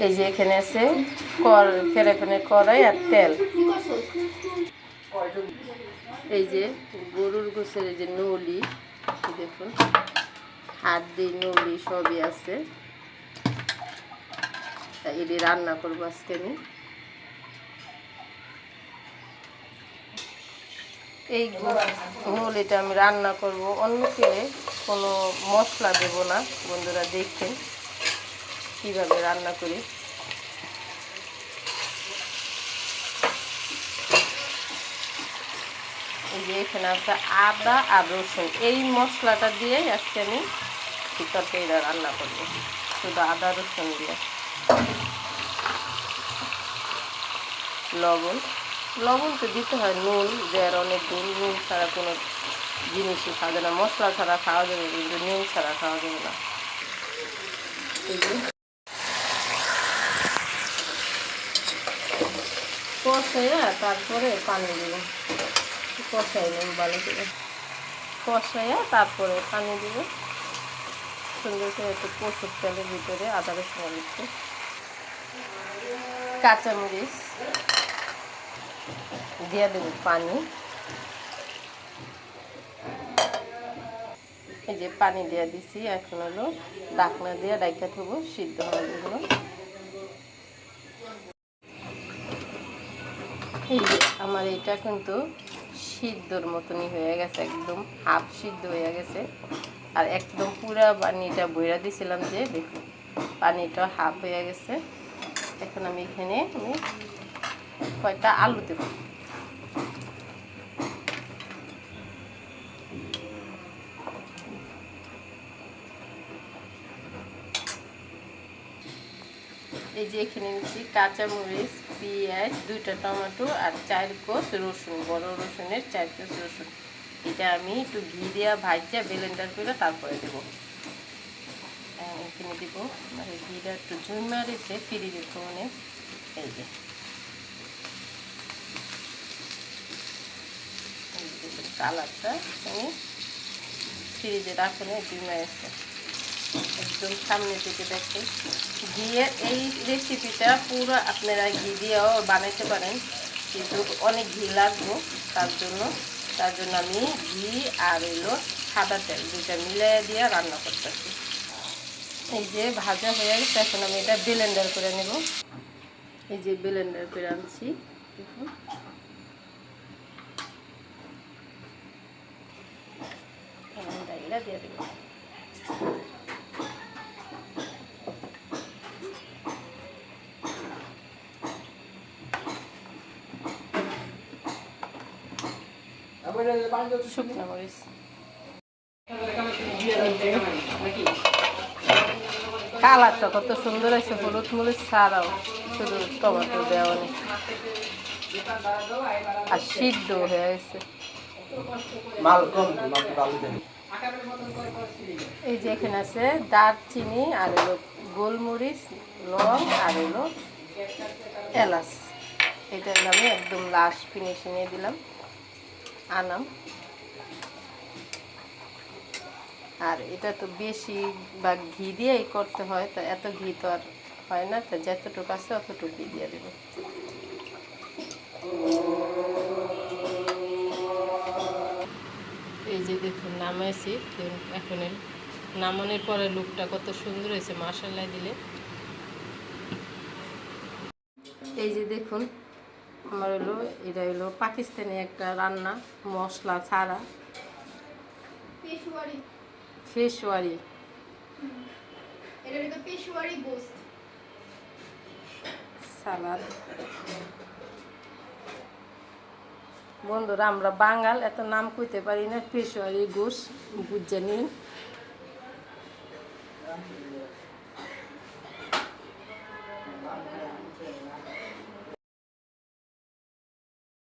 এই যে এখানে আছে ফেরাফেনের কড়াই আর তেল। এই যে গরুর গোশের এই যে নলি, দেখুন হাত দিয়ে নলি সবই আছে। এটি রান্না করবো আজকে আমি। এই নলিটা আমি রান্না করব, অন্য তেলে কোনো মশলা দেব না। বন্ধুরা দেখেন কীভাবে রান্না করি। এই যে এখানে আছে আদা আর রসুন, এই মশলাটা দিয়েই আজকে আমি তরকারিটা রান্না করবো, শুধু আদা রসুন দিয়ে। লবণ তো দিতে হয়, নুন দেওয়ার অনেক দিন, নুন ছাড়া কোনো জিনিসই খাওয়া যাবে না, মশলা ছাড়া খাওয়া যাবে কিন্তু নুন ছাড়া খাওয়া যাবে না। কষাইয়া তারপরে পানি দেব, কষাই নেব ভালো করে, কষাইয়া তারপরে পানি দেব। সুন্দর করে একটু কষুর তেলের ভিতরে আদা রসুন দিচ্ছে, কাঁচামরিচ দিয়ে দেব, পানি। এই যে পানি দিয়ে দিছি, এখন হলো ঢাকনা দিয়ে ডাইকা থব সিদ্ধ হওয়ার জন্য। এই যে আমার এটা কিন্তু সিদ্ধর মতনই হয়ে গেছে, একদম হাফ সিদ্ধ হয়ে গেছে। আর একদম পুরা পানিটা বইরা দিয়েছিলাম, যে দেখুন পানিটা হাফ হয়ে গেছে। এখন আমি এখানে কয়টা আলু দেব। এই যে এখানে নিচ্ছি কাঁচামরিচ, পেঁয়াজ, 2টা টমেটো আর 4 কোষ রসুন, বড় রসুনের 4 কোষ রসুন। এটা আমি একটু ঘি দিয়া ভাজা ব্লেন্ডার করে তারপরে দেবো। এখানে দেবো, মানে ঘিটা একটু ঝুম মারিছে ফ্রিজে ফোনে। এই যে কালারটা আমি ফ্রিজে রাখুন, ঝুম মারিছে একদম সামনে থেকে দেখে। ঘিয়ের এই রেসিপিটা পুরো আপনারা ঘি দিয়েও বানাইতে পারেন, কিন্তু অনেক ঘি লাগবে তার জন্য আমি ঘি আর সাদা তেল 2টা মিলাই দিয়ে রান্না করতেছি। এই যে ভাজা হয়ে গেছে, এখন আমি এটা ব্লেন্ডার করে নেব। এই যে ব্লেন্ডার করে আনছি, দেখুন ডাইলা দিয়ে দেবো। শুকনো মরিচ, কালারটা কত সুন্দর আছে, হলুদ মরিচ ছাড়াও, শুধু টমেটো দেওয়া নেই, আর সিদ্ধ হয়ে গেছে। এই যে এখানে আছে দারচিনি আর গোলমরিচ, লং আর এলাচ। এটা আমি একদম লাস্ট ফিনিশিংয়ে দিলাম, আনাম। আর এটা তো বেশি বা ঘি দিয়েই করতে হয়, তো এত ঘি তো আর হয় না, তো যতটুকু আছে অতটুকু দিয়ে দেব। এই যে দেখুন নামাইছি, এখন নামানোর পরে লুকটা কত সুন্দর হয়েছে মাশাআল্লাহ দিলে। এই যে দেখুন আমার এটা পাকিস্তানি একটা রান্না, মশলা ছাড়া, পেশোয়ারি। সালাদ। বন্ধুরা আমরা বাঙাল, এত নাম কইতে পারি না, পেশোয়ারি গোশ বুঝে নিন।